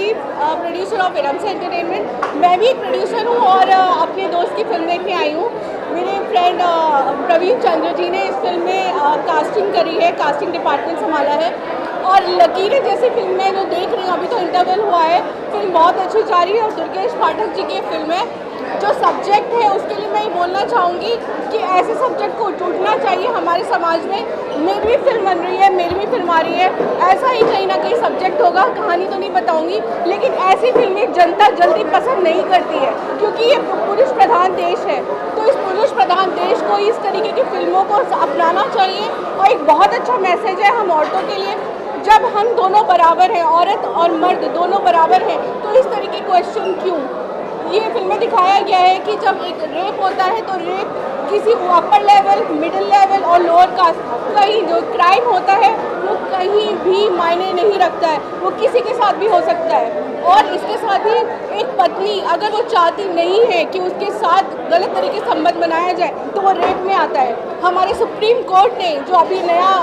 Pradeep, producer of Iram's entertainment. मैं भी एक प्रोड्यूसर हूँ और अपने दोस्त की फिल्म देखने आई हूँ। मेरे फ्रेंड प्रवीण चंद्र जी ने इस फिल्म में कास्टिंग करी है, कास्टिंग डिपार्टमेंट संभाला है। और लकीरें जैसी फिल्म में जो देख रही हूँ, अभी तो इंटरवल हुआ है, फिल्म बहुत अच्छी जा रही है। और दुर्गेश पाठक जी की फिल्म है। जो सब्जेक्ट है उसके लिए मैं ये बोलना चाहूँगी कि ऐसे सब्जेक्ट को टूटना चाहिए हमारे समाज में। मेरी भी फिल्म बन रही है, मेरी भी फिल्म आ रही है, ऐसा ही कहीं ना कहीं सब्जेक्ट होगा। कहानी तो नहीं बताऊँगी, लेकिन ऐसी फिल्में जनता जल्दी पसंद नहीं करती है, क्योंकि ये पुरुष प्रधान देश है। तो इस पुरुष प्रधान देश को इस तरीके की फिल्मों को अपनाना चाहिए। और एक बहुत अच्छा मैसेज है हम औरतों के लिए, जब हम दोनों बराबर हैं, औरत और मर्द दोनों बराबर हैं, तो इस तरीके क्वेश्चन क्यों। ये फिल्में दिखाया गया है कि जब एक रेप होता है तो रेप किसी अपर लेवल, मिडिल लेवल और लोअर कास्ट, कहीं जो क्राइम होता है वो कहीं भी मायने नहीं रखता है, वो किसी के साथ भी हो सकता है। और इसके साथ ही एक पत्नी अगर वो चाहती नहीं है कि उसके साथ गलत तरीके से संबंध बनाया जाए तो वो रेप में आता है। हमारे सुप्रीम कोर्ट ने जो अभी नया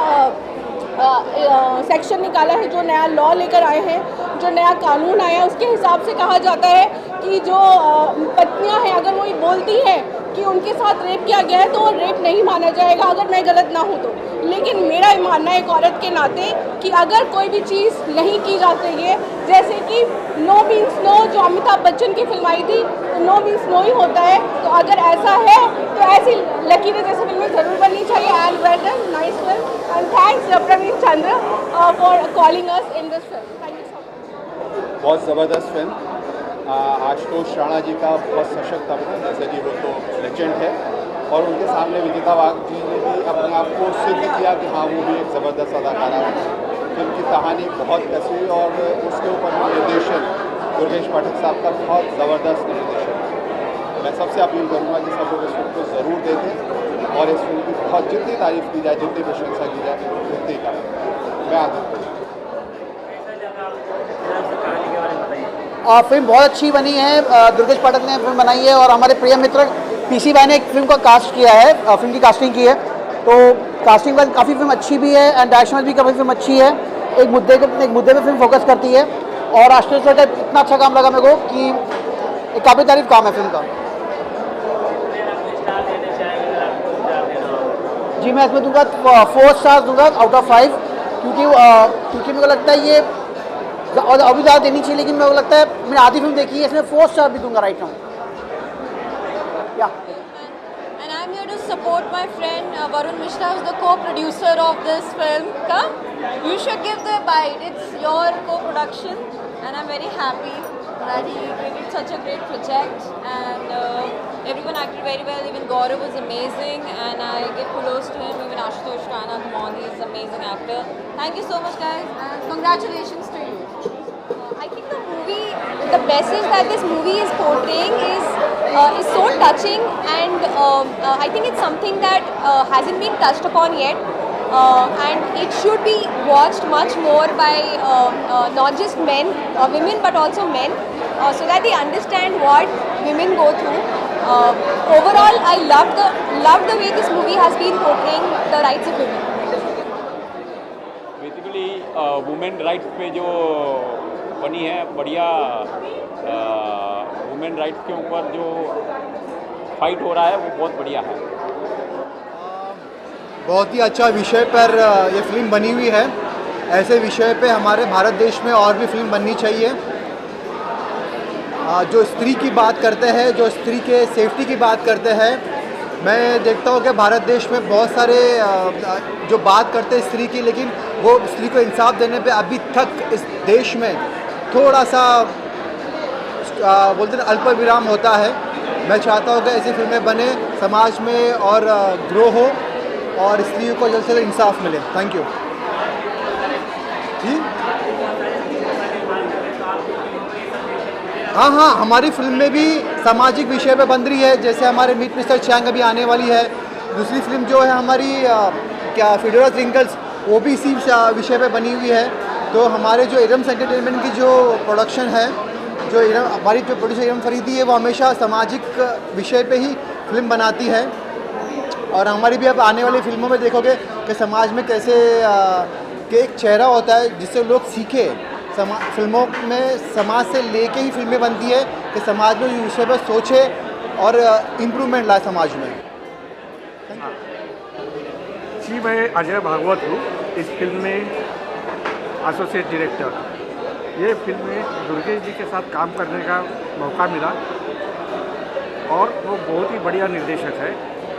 सेक्शन निकाला है, जो नया लॉ लेकर आए हैं, जो नया कानून आया है, उसके हिसाब से कहा जाता है कि जो पत्नियां हैं अगर वो ये बोलती हैं कि उनके साथ रेप किया गया है तो वो रेप नहीं माना जाएगा, अगर मैं गलत ना हूँ तो। लेकिन मेरा ये मानना है एक औरत के नाते कि अगर कोई भी चीज़ नहीं की जा चाहिए, जैसे कि नो मीन्स नो, जो अमिताभ बच्चन की फिल्म आई थी, तो नो मीन्स नो ही होता है। तो अगर ऐसा है तो ऐसी लकीरें जैसी फिल्में ज़रूर बननी चाहिए। And well done, nice film, and thanks Praveen Chandra for calling us in this film. Thank you so much. बहुत ज़बरदस्त फिल्म। आशुतोष राणा जी का बहुत सशक्त अभिनय, जैसे कि वो तो लेजेंड है, और उनके सामने विजेता वाघ जी ने भी अपने आप को सिद्ध किया कि हाँ वो भी एक ज़बरदस्त अदाकारा है। फिल्म की कहानी बहुत कसी और उसके ऊपर निर्देशन दुर्गेश पाठक साहब का बहुत ज़बरदस्त निर्देशन है। मैं सबसे अपील करूँगा कि सब लोग इस फिल्म को ज़रूर देखें और इस फिल्म की बहुत जितनी तारीफ़ की जाए, जितनी प्रशंसा की जाए, उतनी करें। मैं आदत फिल्म बहुत अच्छी बनी है। दुर्गेश पाठक ने फिल्म बनाई है और हमारे प्रिय मित्र पीसी भाई ने एक फिल्म का कास्ट किया है, फिल्म की कास्टिंग की है। तो कास्टिंग वाइज काफ़ी फिल्म अच्छी भी है एंड डायरेक्शन वाइज भी काफ़ी फिल्म अच्छी है। एक मुद्दे पे फिल्म फोकस करती है और आशुतोष सर का इतना अच्छा काम लगा मेरे को कि एक काबिल तारीफ काम है फिल्म का। जी मैं इसमें दूंगा 4 स्टार्स दूंगा आउट ऑफ 5, क्योंकि मेरे को लगता है ये और अभी ज़्यादा देनी चाहिए, लेकिन मेरे को लगता है मैंने आधी फिल्म देखी है, इसमें 4 स्टार भी दूंगा राइट नाउ। या And I'm here to support my friend Varun Mishra, who's the co-producer of this film. Come, you should give the bite. It's your co-production, and I'm very happy that he created such a great project. And everyone acted very well. Even Gaurav was amazing, and I give kudos to him. Even Ashutosh Rana, come on, he's an amazing actor. Thank you so much, guys, and congratulations to you. I think the message that this movie is portraying is so touching, and I think it's something that hasn't been touched upon yet, and it should be watched much more by not just women, but also men, so that they understand what women go through. Overall, I loved the way this movie has been portraying the rights of women. Basically women rights पे जो बनी है, बढ़िया women rights के ऊपर जो fight हो रहा है वो बहुत बढ़िया है। बहुत ही अच्छा विषय पर ये फिल्म बनी हुई है। ऐसे विषय पे हमारे भारत देश में और भी फिल्म बननी चाहिए। जो स्त्री की बात करते हैं, जो स्त्री के सेफ्टी की बात करते हैं, मैं देखता हूँ कि भारत देश में बहुत सारे जो बात करते हैं स्त्री की, लेकिन वो स्त्री को इंसाफ देने पे अभी तक इस देश में थोड़ा सा बोलते हैं अल्प विराम होता है। मैं चाहता हूँ कि ऐसी फिल्में बने, समाज में और ग्रो हो और स्त्रियों को जल्द से जल्द इंसाफ मिले। थैंक यू जी। हाँ, हमारी फिल्म में भी सामाजिक विषय पे बन रही है, जैसे हमारे मीट मिस्टर चैंग अभी आने वाली है। दूसरी फिल्म जो है हमारी क्या फिडोरा ट्विंकल्स, वो भी इसी विषय पे बनी हुई है। तो हमारे जो इरम्स एंटरटेनमेंट की जो प्रोडक्शन है, जो हमारी जो प्रोड्यूसर इरम फरीदी है, वो हमेशा सामाजिक विषय पे ही फिल्म बनाती है। और हमारी भी अब आने वाली फिल्मों में देखोगे कि समाज में कैसे कि एक चेहरा होता है जिससे लोग सीखे फिल्मों में समाज से लेके ही फिल्में बनती है कि समाज में इस विषय पर सोचे और इम्प्रूवमेंट लाए समाज में। जी, मैं अजय भागवत हूँ, इस फिल्म में एसोसिएट डायरेक्टर। ये फिल्म में दुर्गेश जी के साथ काम करने का मौका मिला और वो बहुत ही बढ़िया निर्देशक है।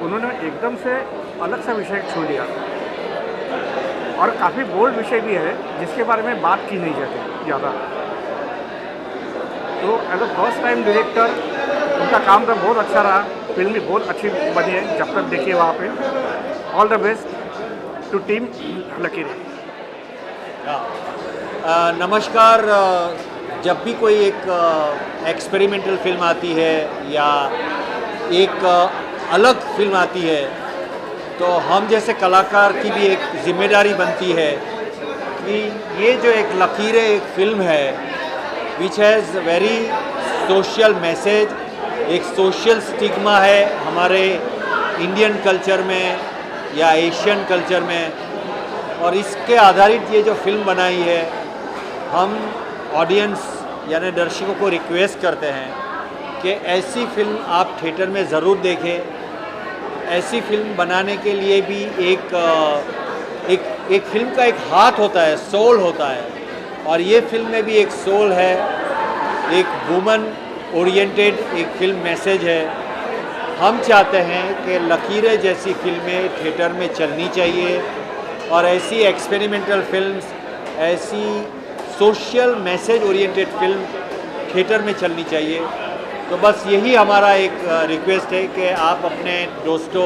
उन्होंने एकदम से अलग सा विषय छू लिया और काफ़ी बोल्ड विषय भी है जिसके बारे में बात की नहीं जाती ज़्यादा। तो as a first time director उनका काम तो बहुत अच्छा रहा, फिल्म भी बहुत अच्छी बनी है जब तक देखिए वहाँ पे। All the best to team Lakeer. नमस्कार। जब भी कोई एक एक्सपेरिमेंटल फिल्म आती है या एक अलग फिल्म आती है तो हम जैसे कलाकार की भी एक जिम्मेदारी बनती है कि ये जो एक लकीरें एक फिल्म है which has very social message, एक सोशल स्टिग्मा है हमारे इंडियन कल्चर में या एशियन कल्चर में, और इसके आधारित ये जो फिल्म बनाई है हम ऑडियंस यानी दर्शकों को रिक्वेस्ट करते हैं कि ऐसी फिल्म आप थिएटर में ज़रूर देखें। ऐसी फिल्म बनाने के लिए भी एक फिल्म का एक हाथ होता है, सोल होता है, और ये फिल्म में भी एक सोल है, एक वुमन ओरिएंटेड एक फिल्म मैसेज है। हम चाहते हैं कि लकीरें जैसी फिल्में थिएटर में चलनी चाहिए और ऐसी एक्सपेरिमेंटल फिल्म्स, ऐसी social message oriented film theatre में चलनी चाहिए। तो बस यही हमारा एक रिक्वेस्ट है कि आप अपने दोस्तों,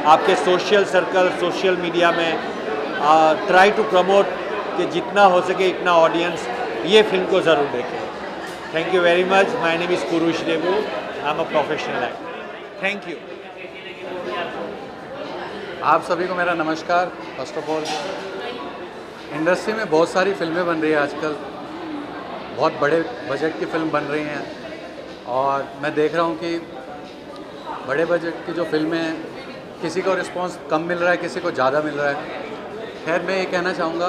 आपके सोशल सर्कल, सोशल मीडिया में ट्राई टू प्रमोट कि जितना हो सके इतना ऑडियंस ये फिल्म को ज़रूर देखें। Thank you very much. My name is Kurush Debu, I am a professional actor. Thank you. आप सभी को मेरा नमस्कार। फर्स्ट ऑफ ऑल, इंडस्ट्री में बहुत सारी फिल्में बन रही है आजकल, बहुत बड़े बजट की फिल्म बन रही हैं और मैं देख रहा हूँ कि बड़े बजट की जो फिल्में हैं किसी को रिस्पांस कम मिल रहा है, किसी को ज़्यादा मिल रहा है। खैर, मैं ये कहना चाहूँगा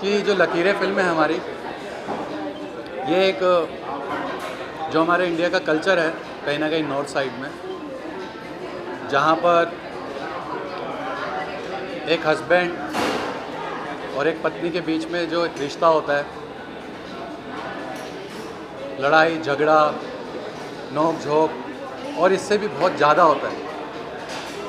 कि जो लकीरें फिल्म है हमारी, ये एक जो हमारे इंडिया का कल्चर है कहीं ना कहीं नॉर्थ साइड में, जहाँ पर एक हस्बैंड और एक पत्नी के बीच में जो एक रिश्ता होता है, लड़ाई झगड़ा नोक झोंक और इससे भी बहुत ज़्यादा होता है।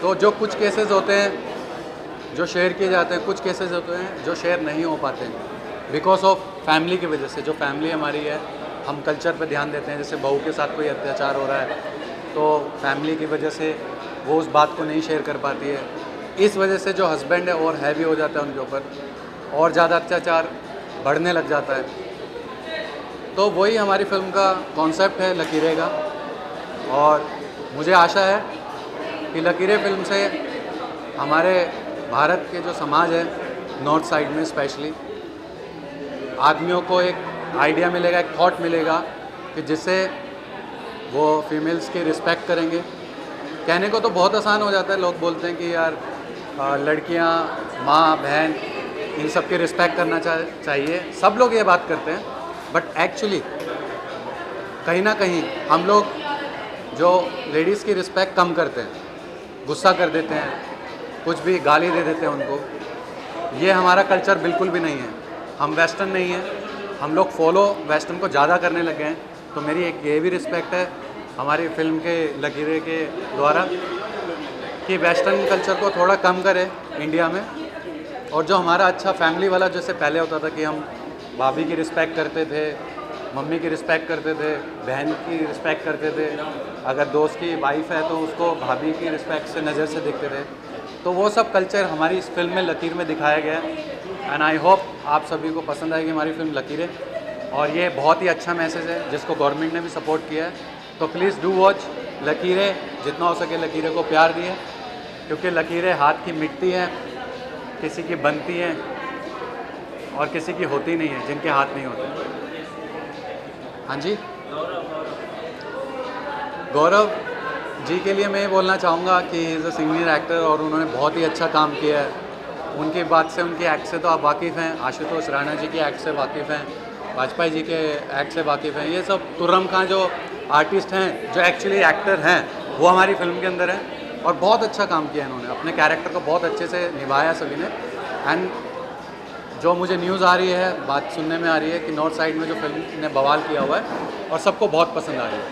तो जो कुछ केसेस होते हैं जो शेयर किए जाते हैं, कुछ केसेस होते हैं जो शेयर नहीं हो पाते हैं बिकॉज ऑफ फैमिली की वजह से। जो फैमिली हमारी है, हम कल्चर पर ध्यान देते हैं, जैसे बहू के साथ कोई अत्याचार हो रहा है तो फैमिली की वजह से वो उस बात को नहीं शेयर कर पाती है। इस वजह से जो हस्बैंड है और हैवी हो जाता है उनके ऊपर, और ज़्यादा अत्याचार बढ़ने लग जाता है। तो वही हमारी फिल्म का कॉन्सेप्ट है लकीरें का, और मुझे आशा है कि लकीरें फिल्म से हमारे भारत के जो समाज है नॉर्थ साइड में स्पेशली, आदमियों को एक आइडिया मिलेगा, एक थॉट मिलेगा कि जिससे वो फीमेल्स की रिस्पेक्ट करेंगे। कहने को तो बहुत आसान हो जाता है, लोग बोलते हैं कि यार लड़कियां, माँ बहन, इन सब की रिस्पेक्ट करना चाहिए, सब लोग ये बात करते हैं, बट एक्चुअली कहीं ना कहीं हम लोग जो लेडीज़ की रिस्पेक्ट कम करते हैं, गुस्सा कर देते हैं, कुछ भी गाली दे देते हैं उनको। ये हमारा कल्चर बिल्कुल भी नहीं है। हम वेस्टर्न नहीं हैं, हम लोग फॉलो वेस्टर्न को ज़्यादा करने लगे हैं। तो मेरी एक ये भी रिस्पेक्ट है हमारी फिल्म के लकीरें के द्वारा कि वेस्टर्न कल्चर को थोड़ा कम करें इंडिया में, और जो हमारा अच्छा फैमिली वाला जैसे पहले होता था कि हम भाभी की रिस्पेक्ट करते थे, मम्मी की रिस्पेक्ट करते थे, बहन की रिस्पेक्ट करते थे, अगर दोस्त की वाइफ है तो उसको भाभी की रिस्पेक्ट से नज़र से देखते थे। तो वो सब कल्चर हमारी इस फिल्म में लकीर में दिखाया गया है, एंड आई होप आप सभी को पसंद आएगी हमारी फिल्म लकीरें। और ये बहुत ही अच्छा मैसेज है जिसको गवर्नमेंट ने भी सपोर्ट किया है। तो प्लीज़ डू वॉच लकीरें, जितना हो सके लकीरें को प्यार दिए, क्योंकि लकीरें हाथ की मिटती हैं, किसी की बनती हैं और किसी की होती नहीं है जिनके हाथ नहीं होते। हाँ जी, गौरव जी के लिए मैं ये बोलना चाहूँगा कि he is a senior actor और उन्होंने बहुत ही अच्छा काम किया है। उनकी बात से, उनके एक्ट से तो आप वाकिफ़ हैं, आशुतोष राणा जी के एक्ट से वाकिफ़ हैं, वाजपेयी जी के एक्ट से वाकिफ़ हैं। ये सब तुर्रम खां जो आर्टिस्ट हैं, जो एक्चुअली एक्टर हैं, वो हमारी फिल्म के अंदर हैं और बहुत अच्छा काम किया इन्होंने, अपने कैरेक्टर को बहुत अच्छे से निभाया सभी ने। एंड जो मुझे न्यूज़ आ रही है, बात सुनने में आ रही है कि नॉर्थ साइड में जो फिल्म ने बवाल किया हुआ है और सबको बहुत पसंद आ रही है।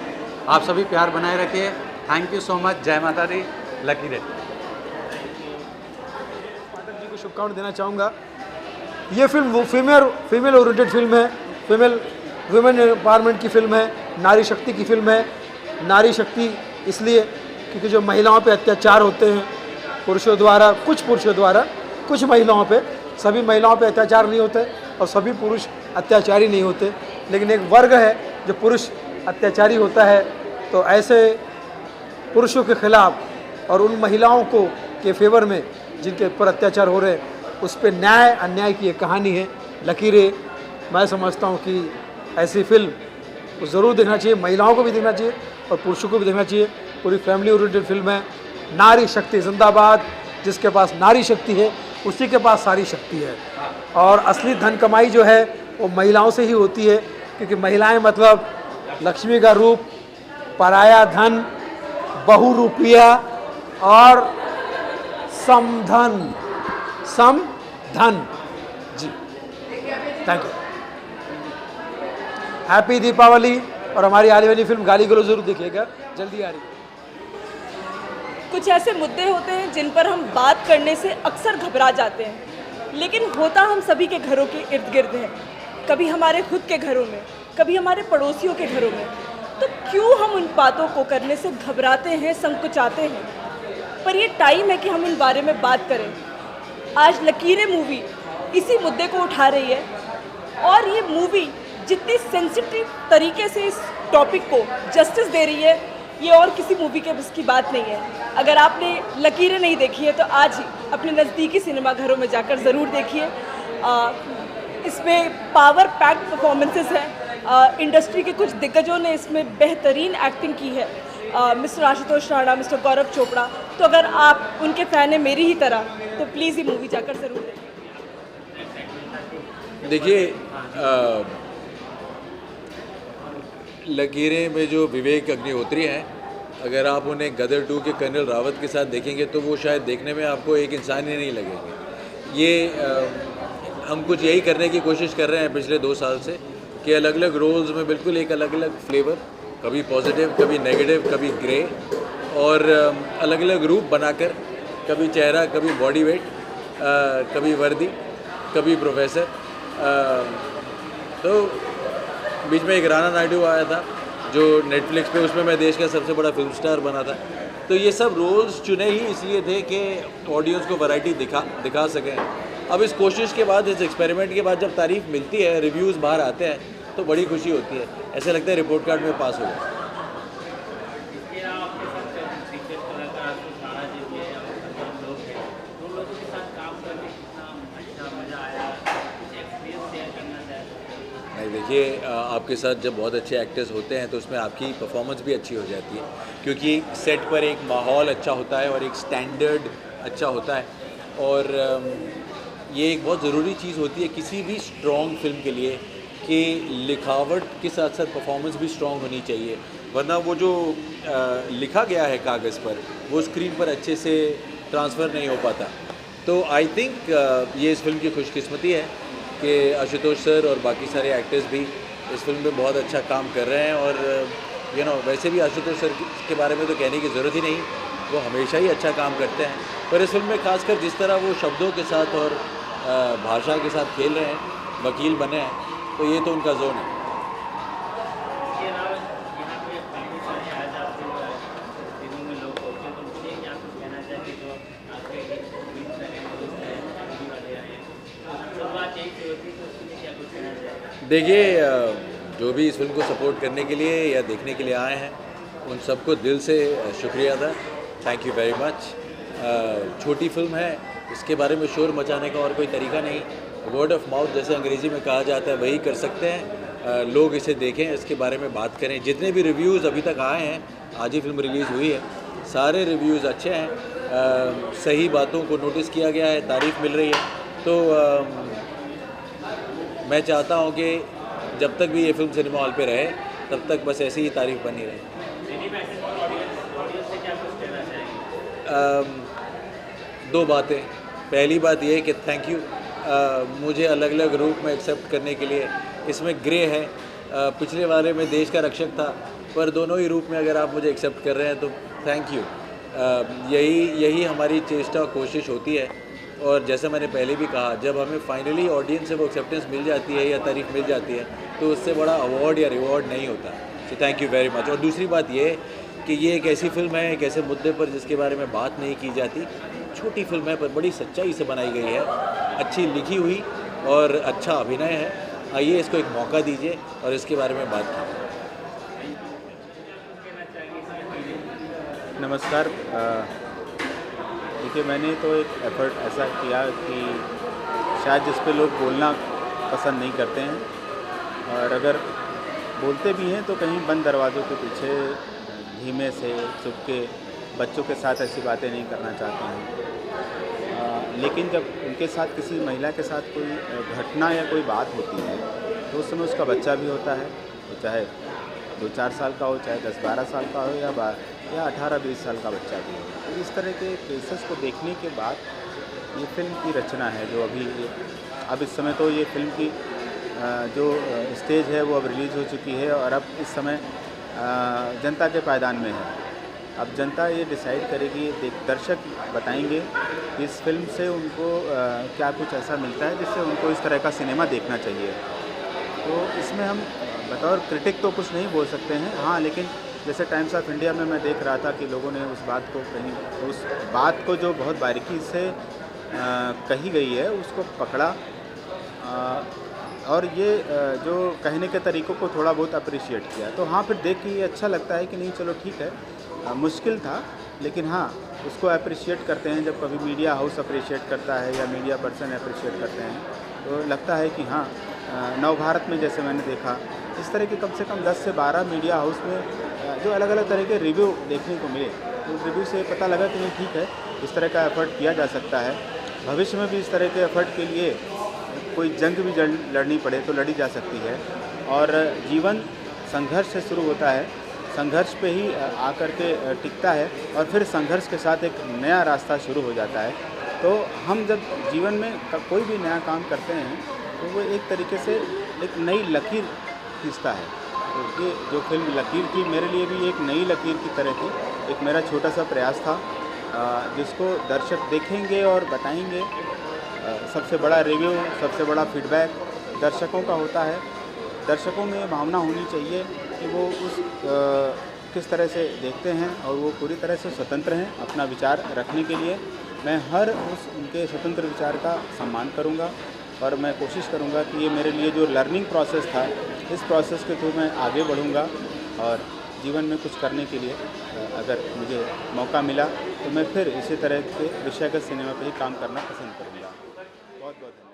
आप सभी प्यार बनाए रखिए। Thank you so much. जय माता दी। लकीरें। पाठक जी को शुभकामनाएं देना चाहूँगा। ये फिल्म वो फीमेल ओरिएंटेड फिल्म है, वुमेन एम्पावरमेंट की फिल्म है, नारी शक्ति की फिल्म है। नारी शक्ति इसलिए क्योंकि जो महिलाओं पे अत्याचार होते हैं पुरुषों द्वारा, कुछ महिलाओं पे, सभी महिलाओं पे अत्याचार नहीं होते और सभी पुरुष अत्याचारी नहीं होते, लेकिन एक वर्ग है जो पुरुष अत्याचारी होता है। तो ऐसे पुरुषों के खिलाफ और उन महिलाओं को के फेवर में जिनके ऊपर अत्याचार हो रहे हैं, उस पर न्याय अन्याय की एक कहानी है लकीरें। मैं समझता हूँ कि ऐसी फिल्म को ज़रूर देखना चाहिए, महिलाओं को भी देखना चाहिए और पुरुषों को भी देखना चाहिए। पूरी फैमिली ओरिएंटेड फिल्म है। नारी शक्ति जिंदाबाद। जिसके पास नारी शक्ति है उसी के पास सारी शक्ति है। और असली धन कमाई जो है वो महिलाओं से ही होती है, क्योंकि महिलाएं मतलब लक्ष्मी का रूप, पराया धन, बहुरूपिया और समधन जी। Thank you. हैप्पी दीपावली। और हमारी आने वाली फिल्म गाली गलो जरूर देखिएगा, जल्दी आ रही है। कुछ ऐसे मुद्दे होते हैं जिन पर हम बात करने से अक्सर घबरा जाते हैं, लेकिन होता हम सभी के घरों के इर्द गिर्द है। कभी हमारे खुद के घरों में, कभी हमारे पड़ोसियों के घरों में। तो क्यों हम उन बातों को करने से घबराते हैं, संकुचाते हैं? पर ये टाइम है कि हम इन बारे में बात करें। आज लकीरें मूवी इसी मुद्दे को उठा रही है और ये मूवी जितनी सेंसिटिव तरीके से इस टॉपिक को जस्टिस दे रही है, ये और किसी मूवी के बस की बात नहीं है। अगर आपने लकीरें नहीं देखी है तो आज ही अपने नज़दीकी सिनेमा घरों में जाकर ज़रूर देखिए। इसमें पावर पैक्ड परफॉर्मेंसेस हैं। इंडस्ट्री के कुछ दिग्गजों ने इसमें बेहतरीन एक्टिंग की है। मिस्टर आशुतोष राणा, मिस्टर गौरव चोपड़ा। तो अगर आप उनके फ़ैन हैं मेरी ही तरह, तो प्लीज़ ये मूवी जाकर ज़रूर देखें। देखिए, लकीरें में जो विवेक अग्निहोत्री हैं, अगर आप उन्हें गदर 2 के कर्नल रावत के साथ देखेंगे तो वो शायद देखने में आपको एक इंसान ही नहीं लगेंगे। ये हम कुछ यही करने की कोशिश कर रहे हैं पिछले 2 साल से कि अलग अलग रोल्स में बिल्कुल एक अलग अलग फ्लेवर, कभी पॉजिटिव, कभी नेगेटिव, कभी ग्रे, और अलग अलग रूप बनाकर, कभी चेहरा, कभी बॉडी वेट, कभी वर्दी, कभी प्रोफेसर। तो बीच में एक राणा नायडू आया था जो नेटफ्लिक्स पे, उसमें मैं देश का सबसे बड़ा फिल्म स्टार बना था। तो ये सब रोल्स चुने ही इसलिए थे कि ऑडियंस को वैरायटी दिखा सकें। अब इस कोशिश के बाद, इस एक्सपेरिमेंट के बाद जब तारीफ मिलती है, रिव्यूज़ बाहर आते हैं, तो बड़ी खुशी होती है। ऐसा लगता है रिपोर्ट कार्ड में पास हो गया। देखिए, आपके साथ जब बहुत अच्छे एक्टर्स होते हैं तो उसमें आपकी परफॉर्मेंस भी अच्छी हो जाती है, क्योंकि सेट पर एक माहौल अच्छा होता है और एक स्टैंडर्ड अच्छा होता है। और ये एक बहुत ज़रूरी चीज़ होती है किसी भी स्ट्रॉन्ग फिल्म के लिए कि लिखावट के साथ साथ परफॉर्मेंस भी स्ट्रॉन्ग होनी चाहिए, वरना वो जो लिखा गया है कागज़ पर वो स्क्रीन पर अच्छे से ट्रांसफ़र नहीं हो पाता। तो आई थिंक ये इस फिल्म की खुशकिस्मती है कि आशुतोष सर और बाकी सारे एक्टर्स भी इस फिल्म में बहुत अच्छा काम कर रहे हैं। और वैसे भी आशुतोष सर के बारे में तो कहने की ज़रूरत ही नहीं, वो हमेशा ही अच्छा काम करते हैं। पर इस फिल्म में खासकर जिस तरह वो शब्दों के साथ और भाषा के साथ खेल रहे हैं, वकील बने हैं, तो ये तो उनका जोन है। देखिए, जो भी इस फिल्म को सपोर्ट करने के लिए या देखने के लिए आए हैं, उन सबको दिल से शुक्रिया था। Thank you very much. छोटी फिल्म है, इसके बारे में शोर मचाने का और कोई तरीका नहीं। वर्ड ऑफ माउथ जैसे अंग्रेज़ी में कहा जाता है, वही कर सकते हैं। लोग इसे देखें, इसके बारे में बात करें। जितने भी रिव्यूज़ अभी तक आए हैं, आज ही फिल्म रिलीज़ हुई है, सारे रिव्यूज़ अच्छे हैं सही बातों को नोटिस किया गया है, तारीफ़ मिल रही है। तो मैं चाहता हूँ कि जब तक भी ये फिल्म सिनेमा हॉल पे रहे तब तक बस ऐसी ही तारीफ़ बनी रहे। दो बातें। पहली बात ये कि थैंक यू मुझे अलग अलग रूप में एक्सेप्ट करने के लिए। इसमें ग्रे है, पिछले वाले में देश का रक्षक था, पर दोनों ही रूप में अगर आप मुझे एक्सेप्ट कर रहे हैं तो थैंक यू। यही हमारी चेष्टा कोशिश होती है। और जैसा मैंने पहले भी कहा, जब हमें फाइनली ऑडियंस से वो एक्सेप्टेंस मिल जाती है या तारीफ़ मिल जाती है तो उससे बड़ा अवार्ड या रिवॉर्ड नहीं होता। So thank you very much. और दूसरी बात ये कि ये एक ऐसी फ़िल्म है, एक ऐसे मुद्दे पर जिसके बारे में बात नहीं की जाती। छोटी फिल्म है पर बड़ी सच्चाई से बनाई गई है, अच्छी लिखी हुई और अच्छा अभिनय है। आइए इसको एक मौका दीजिए और इसके बारे में बात कीजिए। नमस्कार। देखिए, मैंने तो एक एफर्ट ऐसा किया कि शायद जिस पे लोग बोलना पसंद नहीं करते हैं और अगर बोलते भी हैं तो कहीं बंद दरवाज़ों के पीछे धीमे से चुपके बच्चों के साथ ऐसी बातें नहीं करना चाहते हैं। लेकिन जब उनके साथ किसी महिला के साथ कोई घटना या कोई बात होती है तो उस समय उसका बच्चा भी होता है, तो चाहे 2-4 साल का हो, चाहे 10-12 साल का हो या 18-20 साल का बच्चा भी हो। तो इस तरह के केसेस को देखने के बाद ये फिल्म की रचना है जो अब इस समय तो ये फिल्म की जो स्टेज है वो अब रिलीज़ हो चुकी है और अब इस समय जनता के पायदान में है। अब जनता ये डिसाइड करेगी, दर्शक बताएंगे कि इस फिल्म से उनको क्या कुछ ऐसा मिलता है जिससे उनको इस तरह का सिनेमा देखना चाहिए। तो इसमें हम बतौर क्रिटिक तो कुछ नहीं बोल सकते हैं, हाँ, लेकिन जैसे टाइम्स ऑफ इंडिया में मैं देख रहा था कि लोगों ने उस बात को जो बहुत बारीकी से कही गई है उसको पकड़ा और ये जो कहने के तरीक़ों को थोड़ा बहुत अप्रिशिएट किया। तो हाँ, फिर देख के ये अच्छा लगता है कि नहीं, चलो ठीक है, मुश्किल था लेकिन हाँ, उसको अप्रिशिएट करते हैं। जब कभी मीडिया हाउस अप्रिशिएट करता है या मीडिया पर्सन अप्रिशिएट करते हैं तो लगता है कि हाँ, नवभारत में जैसे मैंने देखा, इस तरह के कम से कम 10 से 12 मीडिया हाउस में जो अलग अलग तरह के रिव्यू देखने को मिले, तो रिव्यू से पता लगा कि नहीं, ठीक है, इस तरह का एफ़र्ट किया जा सकता है। भविष्य में भी इस तरह के एफ़र्ट के लिए कोई जंग भी लड़नी पड़े तो लड़ी जा सकती है। और जीवन संघर्ष से शुरू होता है, संघर्ष पे ही आकर के टिकता है और फिर संघर्ष के साथ एक नया रास्ता शुरू हो जाता है। तो हम जब जीवन में कोई भी नया काम करते हैं तो वो एक तरीके से एक नई लकीर खींचता है। तो ये जो फिल्म लकीर थी, मेरे लिए भी एक नई लकीर की तरह थी। एक मेरा छोटा सा प्रयास था जिसको दर्शक देखेंगे और बताएंगे। सबसे बड़ा रिव्यू, सबसे बड़ा फीडबैक दर्शकों का होता है। दर्शकों में भावना होनी चाहिए कि वो किस तरह से देखते हैं और वो पूरी तरह से स्वतंत्र हैं अपना विचार रखने के लिए। मैं हर उनके स्वतंत्र विचार का सम्मान करूंगा और मैं कोशिश करूंगा कि ये मेरे लिए जो लर्निंग प्रोसेस था, इस प्रोसेस के थ्रू मैं आगे बढ़ूंगा और जीवन में कुछ करने के लिए अगर मुझे मौका मिला तो मैं फिर इसी तरह के विषयगत सिनेमा पे ही काम करना पसंद करूंगा। बहुत बहुत धन्यवाद।